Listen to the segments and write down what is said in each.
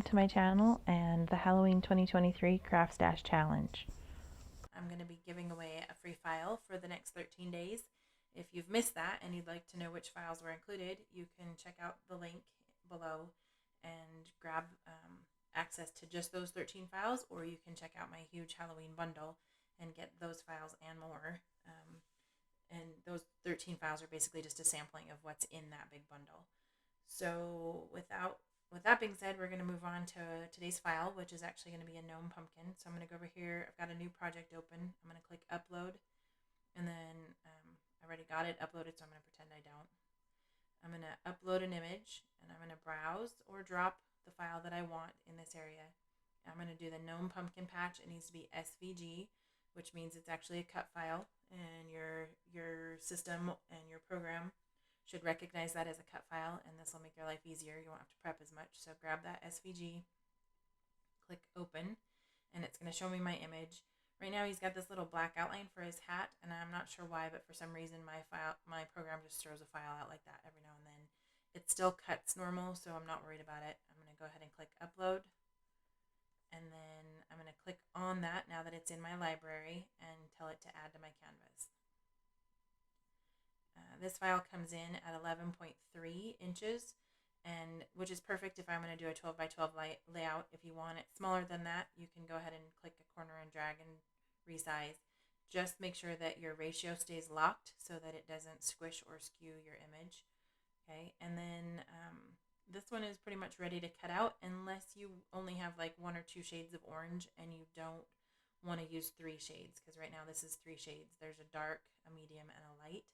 to my channel and the Halloween 2023 Crafts Dash Challenge. I'm going to be giving away a free file for the next 13 days. If you've missed that and you'd like to know which files were included, you can check out the link below and grab access to just those 13 files, or you can check out my huge Halloween bundle and get those files and more. And those 13 files are basically just a sampling of what's in that big bundle. So with that being said, we're going to move on to today's file, which is actually going to be a gnome pumpkin. So I'm going to go over here. I've got a new project open. I'm going to click upload, and then I already got it uploaded, so I'm going to pretend I don't. I'm going to upload an image, and I'm going to browse or drop the file that I want in this area. I'm going to do the gnome pumpkin patch. It needs to be SVG, which means it's actually a cut file, and your system and your program should recognize that as a cut file, and this will make your life easier. You won't have to prep as much. So grab that SVG, click open, and it's going to show me my image. Right now he's got this little black outline for his hat, and I'm not sure why, but for some reason my program just throws a file out like that every now and then. It still cuts normal, so I'm not worried about it. I'm going to go ahead and click upload, and then I'm going to click on that now that it's in my library and tell it to add to my canvas. This file comes in at 11.3 inches, and which is perfect if I'm going to do a 12 by 12 layout. If you want it smaller than that, you can go ahead and click a corner and drag and resize. Just make sure that your ratio stays locked so that it doesn't squish or skew your image. Okay, and then this one is pretty much ready to cut out, unless you only have like 1 or 2 shades of orange and you don't want to use 3 shades, because right now this is 3 shades. There's a dark, a medium, and a light.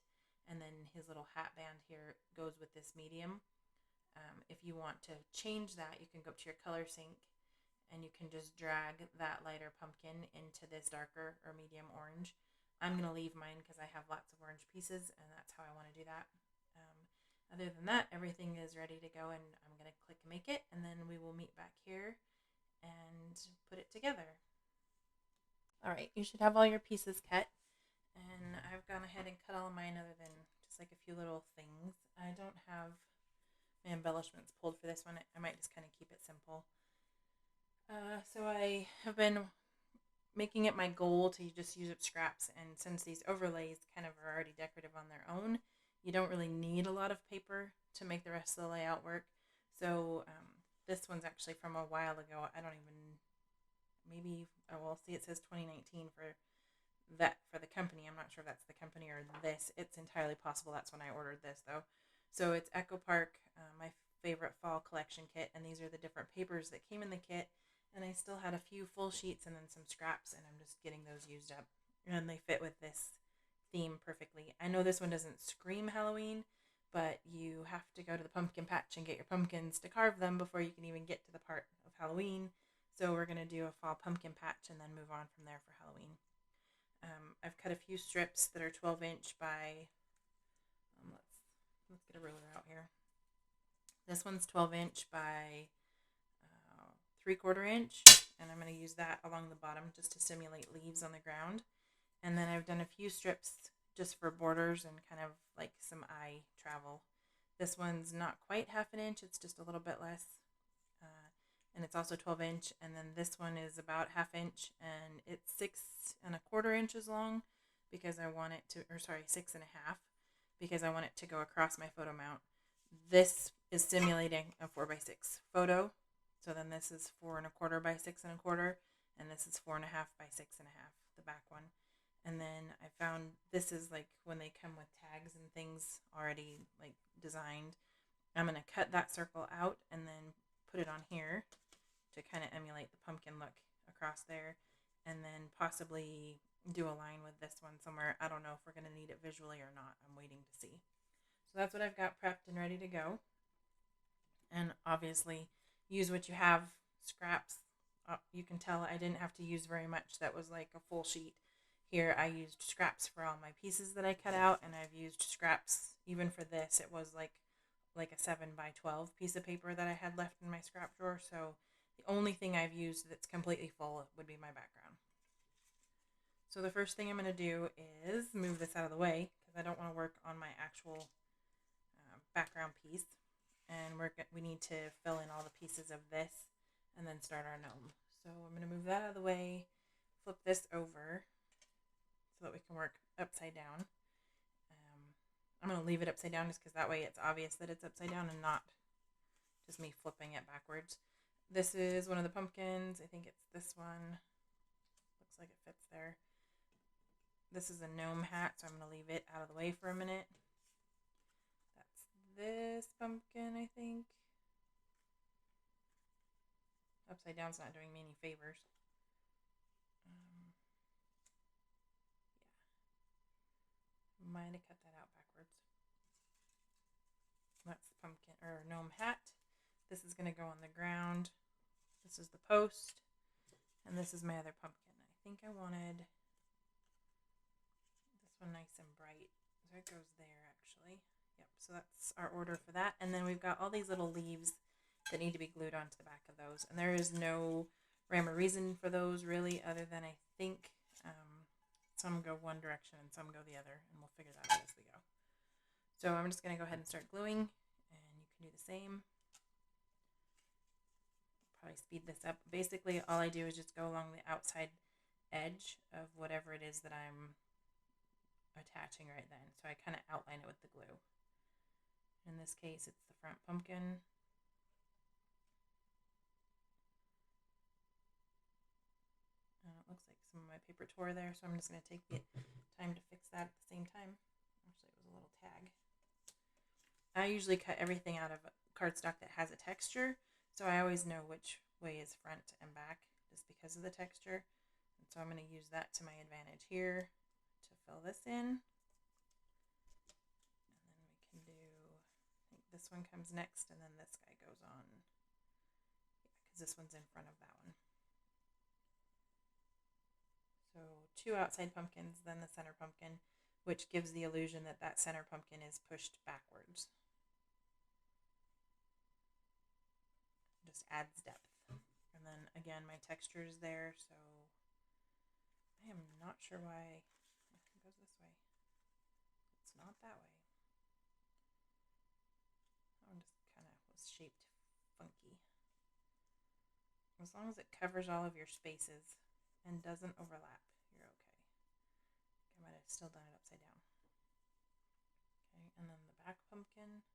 And then his little hat band here goes with this medium. If you want to change that, you can go up to your color sync and you can just drag that lighter pumpkin into this darker or medium orange. I'm going to leave mine because I have lots of orange pieces, and that's how I want to do that. Other than that, everything is ready to go, and I'm going to click make it, and then we will meet back here and put it together. All right, you should have all your pieces cut. And I've gone ahead and cut all of mine other than just like a few little things. I don't have my embellishments pulled for this one. I might just kind of keep it simple. So I have been making it my goal to just use up scraps. And since these overlays kind of are already decorative on their own, you don't really need a lot of paper to make the rest of the layout work. So this one's actually from a while ago. I don't even, maybe, oh, well, see, it says 2019 for the company. I'm not sure if that's the company or this. It's entirely possible that's when I ordered this, though. So it's Echo Park, my favorite fall collection kit, and these are the different papers that came in the kit. And I still had a few full sheets and then some scraps, and I'm just getting those used up. And they fit with this theme perfectly. I know this one doesn't scream Halloween, but you have to go to the pumpkin patch and get your pumpkins to carve them before you can even get to the part of Halloween. So we're going to do a fall pumpkin patch and then move on from there for Halloween. I've cut a few strips that are 12-inch by, let's get a ruler out here. This one's 12-inch by 3/4 inch, and I'm going to use that along the bottom just to simulate leaves on the ground. And then I've done a few strips just for borders and kind of like some eye travel. This one's not quite 1/2 inch, it's just a little bit less. And it's also 12-inch, and then this one is about 1/2 inch, and it's 6¼ inches long because I want it to, or sorry, 6½ because I want it to go across my photo mount. This is simulating a 4x6 photo, so then this is 4¼ by 6¼ and this is 4½ by 6½, the back one. And then I found this is like when they come with tags and things already like designed. I'm going to cut that circle out and then put it on here to kind of emulate the pumpkin look across there, and then possibly do a line with this one somewhere. I don't know if we're going to need it visually or not. I'm waiting to see. So that's what I've got prepped and ready to go. And obviously use what you have. Scraps, you can tell I didn't have to use very much. That was like a full sheet. Here I used scraps for all my pieces that I cut out, and I've used scraps even for this. It was like a 7 by 12 piece of paper that I had left in my scrap drawer. So the only thing I've used that's completely full would be my background. So the first thing I'm going to do is move this out of the way because I don't want to work on my actual background piece. And we need to fill in all the pieces of this and then start our gnome. So I'm going to move that out of the way, flip this over so that we can work upside down. I'm going to leave it upside down just because that way it's obvious that it's upside down and not just me flipping it backwards. This is one of the pumpkins. I think it's this one. Looks like it fits there. This is a gnome hat, so I'm going to leave it out of the way for a minute. That's this pumpkin, I think. Upside down's not doing me any favors. Yeah. Might have cut that out backwards. That's the pumpkin or gnome hat. This is going to go on the ground. This is the post. And this is my other pumpkin. I think I wanted this one nice and bright. So it goes there actually. Yep, so that's our order for that. And then we've got all these little leaves that need to be glued onto the back of those. And there is no rhyme or reason for those really, other than I think some go one direction and some go the other, and we'll figure that out as we go. So I'm just going to go ahead and start gluing, and you can do the same. Probably speed this up. Basically, all I do is just go along the outside edge of whatever it is that I'm attaching right then. So I kind of outline it with the glue. In this case, it's the front pumpkin. It looks like some of my paper tore there, so I'm just going to take the time to fix that at the same time. Actually, it was a little tag. I usually cut everything out of cardstock that has a texture, so I always know which way is front and back just because of the texture. And so I'm going to use that to my advantage here to fill this in. And then we can do, I think this one comes next, and then this guy goes on. Yeah, because this one's in front of that one. So 2 outside pumpkins, then the center pumpkin, which gives the illusion that that center pumpkin is pushed backwards. Just adds depth. And then again, my texture is there, so I am not sure why it goes this way. It's not that way. That one just kind of was shaped funky. As long as it covers all of your spaces and doesn't overlap, you're okay. I might have still done it upside down. Okay, and then the back pumpkin.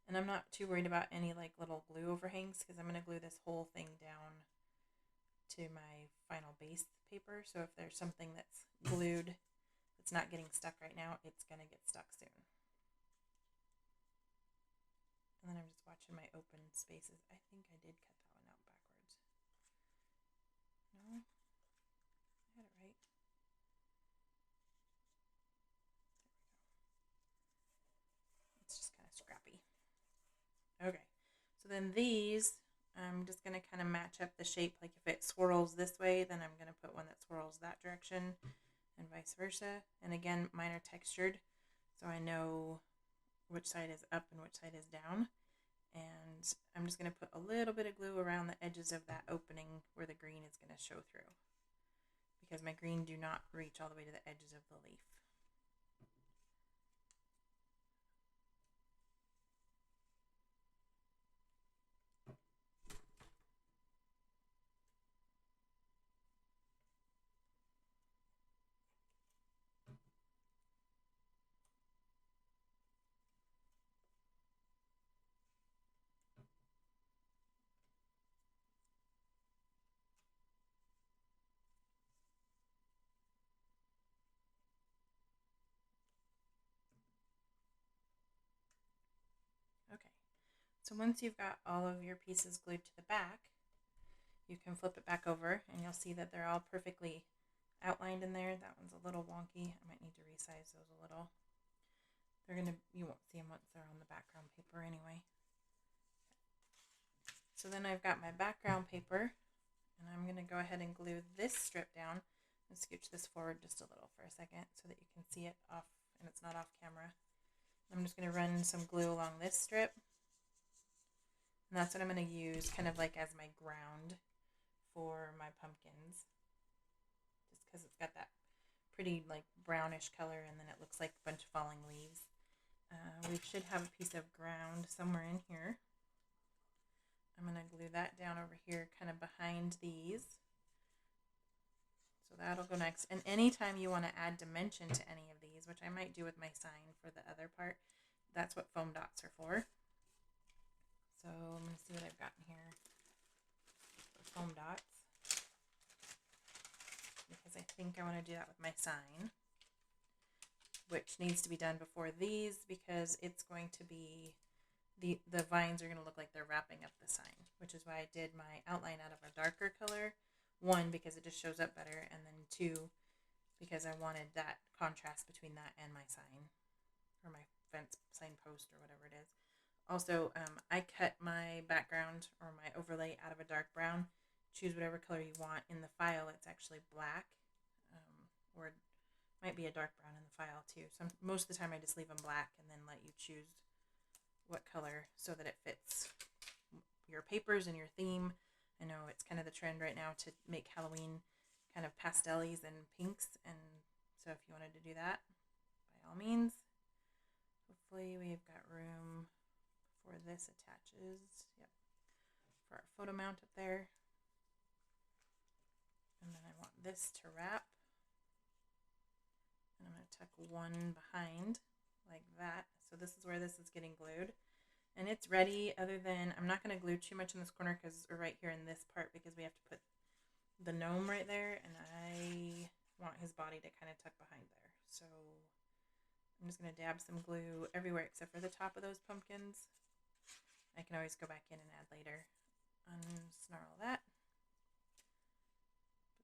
And I'm not too worried about any like little glue overhangs because I'm going to glue this whole thing down to my final base paper. So if there's something that's glued that's not getting stuck right now, it's going to get stuck soon. And then I'm just watching my open spaces. I think I did cut that one out backwards. No? I had it right. It's just kind of scrappy. Okay, so then these, I'm just going to kind of match up the shape. Like if it swirls this way, then I'm going to put one that swirls that direction and vice versa. And again, mine are textured, so I know which side is up and which side is down. And I'm just going to put a little bit of glue around the edges of that opening where the green is going to show through, because my green do not reach all the way to the edges of the leaf. Okay, so once you've got all of your pieces glued to the back, you can flip it back over and you'll see that they're all perfectly outlined in there. That one's a little wonky. I might need to resize those a little. You won't see them once they're on the background paper anyway. So then I've got my background paper, and I'm going to go ahead and glue this strip down and scooch this forward just a little for a second so that you can see it off and it's not off camera. I'm just going to run some glue along this strip, and that's what I'm going to use kind of like as my ground for my pumpkins, just because it's got that pretty like brownish color, and then it looks like a bunch of falling leaves. We should have a piece of ground somewhere in here. I'm going to glue that down over here kind of behind these. So that'll go next. And anytime you want to add dimension to any of these, which I might do with my sign for the other part, that's what foam dots are for. So I'm going to see what I've got in here for foam dots, because I think I want to do that with my sign, which needs to be done before these, because it's going to be, the vines are going to look like they're wrapping up the sign, which is why I did my outline out of a darker color. One, because it just shows up better, and then two, because I wanted that contrast between that and my sign, or my fence sign post, or whatever it is. Also, I cut my background or my overlay out of a dark brown. Choose whatever color you want. In the file, it's actually black, or it might be a dark brown in the file too. Most of the time I just leave them black and then let you choose what color so that it fits your papers and your theme. I know it's kind of the trend right now to make Halloween kind of pastellies and pinks, and so if you wanted to do that, by all means. Hopefully we've got room for this attaches. Yep. For our photo mount up there. And then I want this to wrap. And I'm going to tuck one behind like that. So this is where this is getting glued. And it's ready, other than I'm not going to glue too much in this corner, or right here in this part, because we have to put the gnome right there, and I want his body to kind of tuck behind there. So I'm just going to dab some glue everywhere except for the top of those pumpkins. I can always go back in and add later. Unsnarl that.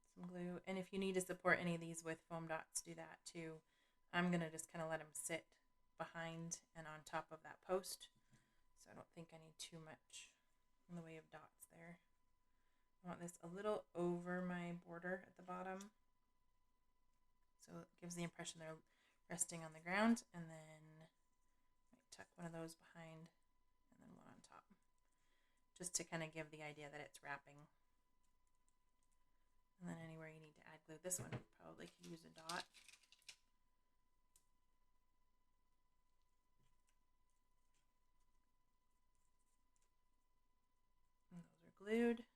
Put some glue. And if you need to support any of these with foam dots, do that too. I'm going to just kind of let them sit behind and on top of that post. So I don't think I need too much in the way of dots there. I want this a little over my border at the bottom, so it gives the impression they're resting on the ground, and then I tuck one of those behind and then one on top, just to kind of give the idea that it's wrapping. And then anywhere you need to add glue, this one probably could use a dot. And those are glued. Okay.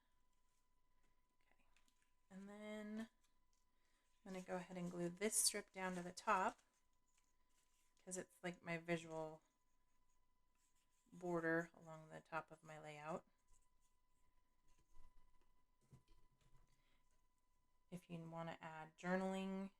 And then I'm going to go ahead and glue this strip down to the top, because it's like my visual border along the top of my layout. If you want to add journaling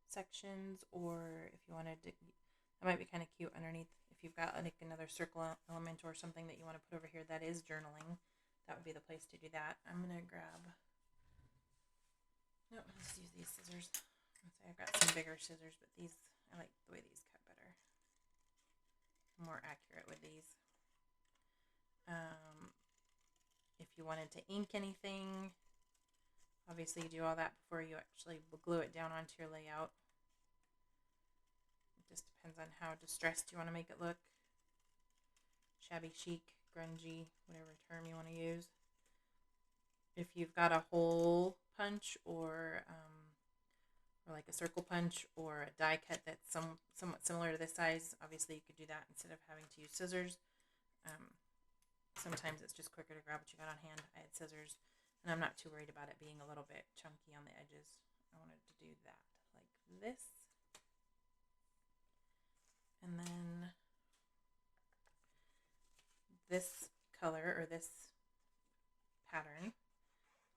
sections, or if you wanted to, that might be kind of cute underneath. If you've got like another circle element or something that you want to put over here that is journaling, that would be the place to do that. I'm going to grab, no, let's use these scissors. I've got some bigger scissors, but these, I like the way these cut better. More accurate with these. If you wanted to ink anything, obviously you do all that before you actually glue it down onto your layout. It just depends on how distressed you want to make it look. Shabby chic, grungy, whatever term you want to use. If you've got a hole punch, or like a circle punch, or a die cut that's somewhat similar to this size, obviously you could do that instead of having to use scissors. Sometimes it's just quicker to grab what you got on hand. I had scissors, and I'm not too worried about it being a little bit chunky on the edges. I wanted to do that like this. And then this color, or this pattern,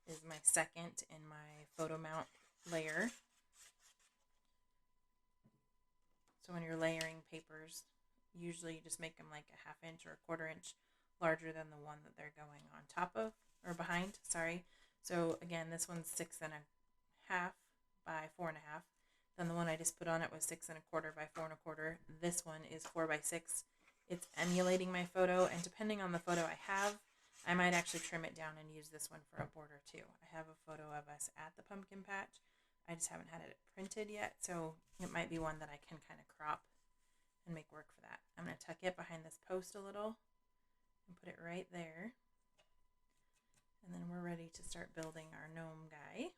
is my second in my photo mount layer. So when you're layering papers, usually you just make them like a 1/2 inch or a 1/4 inch larger than the one that they're going on top of, or behind, sorry. So again, this one's 6 1/2 by 4 1/2. Then the one I just put on it was 6 1/4 by 4 1/4. This one is 4 by 6. It's emulating my photo, and depending on the photo I have, I might actually trim it down and use this one for a border too. I have a photo of us at the pumpkin patch. I just haven't had it printed yet, so it might be one that I can kind of crop and make work for that. I'm going to tuck it behind this post a little and put it right there. And then we're ready to start building our gnome guy.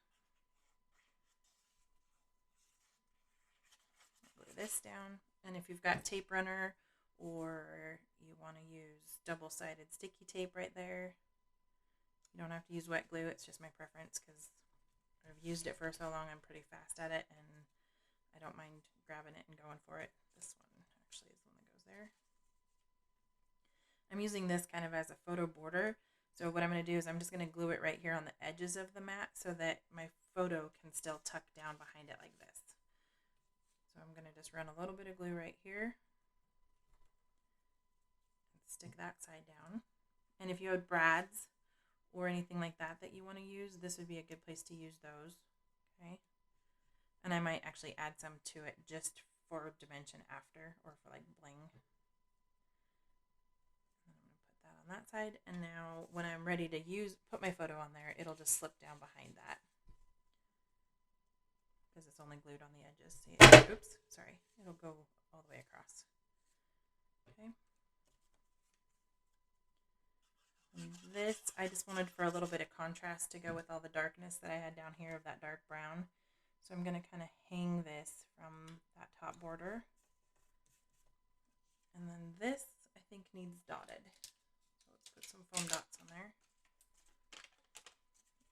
Glue this down, and if you've got tape runner or you want to use double-sided sticky tape right there. You don't have to use wet glue. It's just my preference because I've used it for so long. I'm pretty fast at it, and I don't mind grabbing it and going for it. This one actually is the one that goes there. I'm using this kind of as a photo border. So what I'm going to do is I'm just going to glue it right here on the edges of the mat so that my photo can still tuck down behind it like this. So I'm going to just run a little bit of glue right here and stick that side down. And if you had brads or anything like that that you want to use, this would be a good place to use those. Okay. And I might actually add some to it just for dimension after, or for like bling. And I'm going to put that on that side. And now when I'm ready to put my photo on there, it'll just slip down behind that, because it's only glued on the edges. See, oops, sorry. It'll go all the way across. Okay. And this, I just wanted for a little bit of contrast to go with all the darkness that I had down here of that dark brown. So I'm going to kind of hang this from that top border. And then this, I think, needs dotted. So let's put some foam dots on there.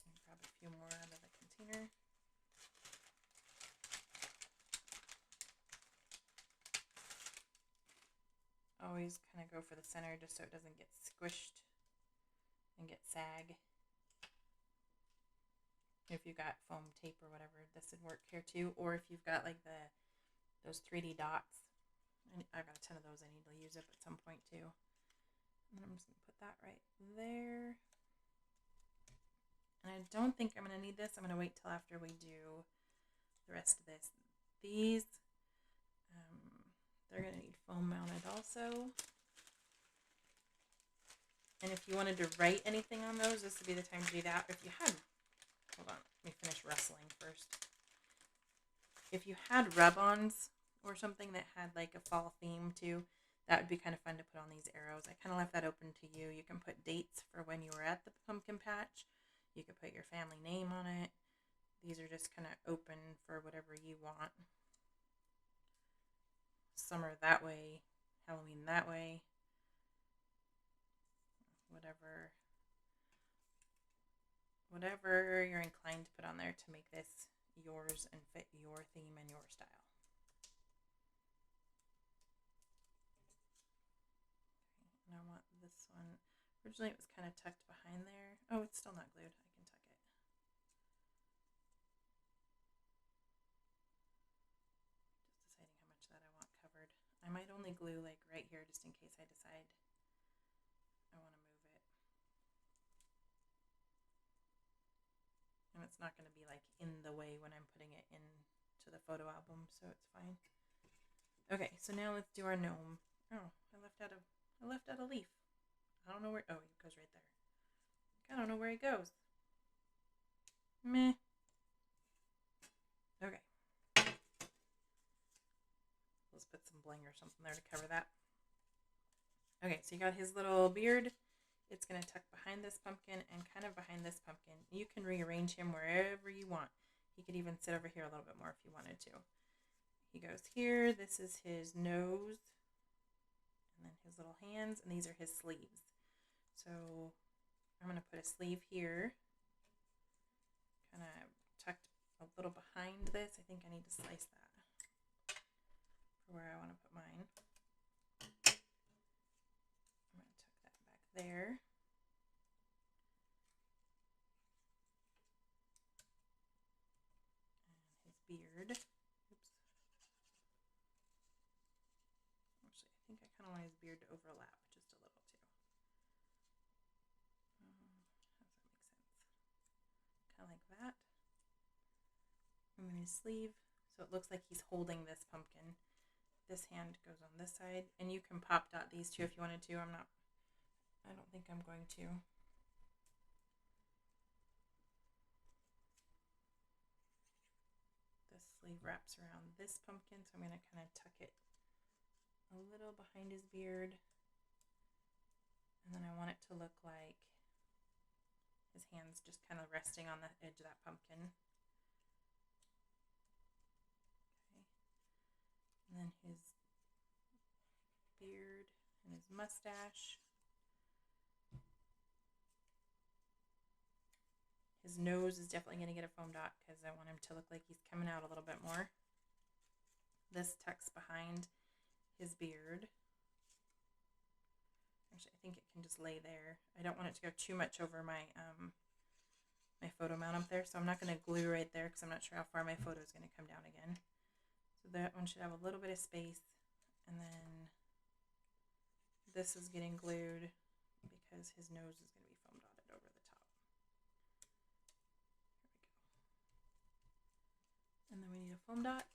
And grab a few more out of the container. Always kind of go for the center just so it doesn't get squished and get sag. If you've got foam tape or whatever, this would work here too. Or if you've got like those 3D dots, and I've got a ton of those, I need to use up at some point too. And I'm just going to put that right there. And I don't think I'm going to need this. I'm going to wait till after we do the rest of this. These, they're going to need foam mounted also. And if you wanted to write anything on those, this would be the time to do that. If you had, hold on, let me finish rustling first. If you had rub-ons or something that had like a fall theme too, that would be kind of fun to put on these arrows. I kind of left that open to you. You can put dates for when you were at the pumpkin patch. You could put your family name on it. These are just kind of open for whatever you want. Summer that way, Halloween that way. Whatever you're inclined to put on there to make this yours and fit your theme and your style. And I want this one, originally it was kind of tucked behind there. Oh, it's still not glued. I can tuck it. Just deciding how much that I want covered. I might only glue like right here just in case I decide I want to move it. And it's not going to be like in the way when I'm putting it into the photo album, so it's fine. Okay, so now let's do our gnome. Oh, I left out a leaf. I don't know where. Oh, it goes right there. I don't know where he goes. Meh. Okay. Let's put some bling or something there to cover that. Okay, so you got his little beard. It's going to tuck behind this pumpkin and kind of behind this pumpkin. You can rearrange him wherever you want. He could even sit over here a little bit more if you wanted to. He goes here. This is his nose. And then his little hands. And these are his sleeves. So I'm going to put a sleeve here. Kind of tucked a little behind this. I think I need to slice that for where I want to put mine. I'm going to tuck that back there. And his beard. Oops. Actually, I think I kind of want his beard to overlap just a little too. How does that make sense? Kind of like that. And then his sleeve. So it looks like he's holding this pumpkin. This hand goes on this side, and you can pop dot these two if you wanted to. I don't think I'm going to. This sleeve wraps around this pumpkin, so I'm going to kind of tuck it a little behind his beard. And then I want it to look like his hands just kind of resting on the edge of that pumpkin. Okay. And then his beard. mustache. His nose is definitely going to get a foam dot because I want him to look like he's coming out a little bit more. This tucks behind his beard. Actually, I think it can just lay there. I don't want it to go too much over my my photo mount up there, so I'm not going to glue right there because I'm not sure how far my photo is going to come down again. So that one should have a little bit of space, and then this is getting glued because his nose is going to be foam dotted over the top. There we go. And then we need a foam dot.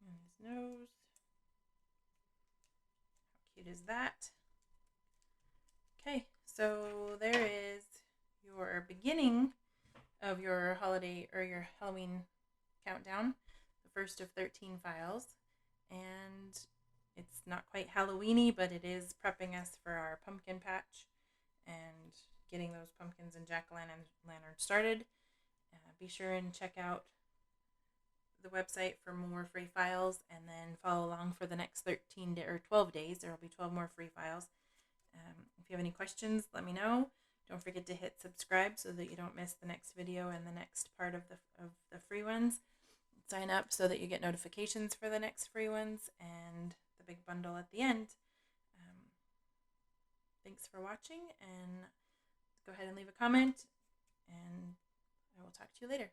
And his nose. How cute is that? Okay, so there is your beginning of your holiday or your Halloween countdown, the first of 13 files. And it's not quite Halloweeny, but it is prepping us for our pumpkin patch and getting those pumpkins and jack-o'-lantern started. Be sure and check out the website for more free files, and then follow along for the next 13 or 12 days. There will be 12 more free files. If you have any questions, let me know. Don't forget to hit subscribe so that you don't miss the next video and the next part of the free ones. Sign up so that you get notifications for the next free ones and the big bundle at the end. Thanks for watching, and go ahead and leave a comment, and I will talk to you later.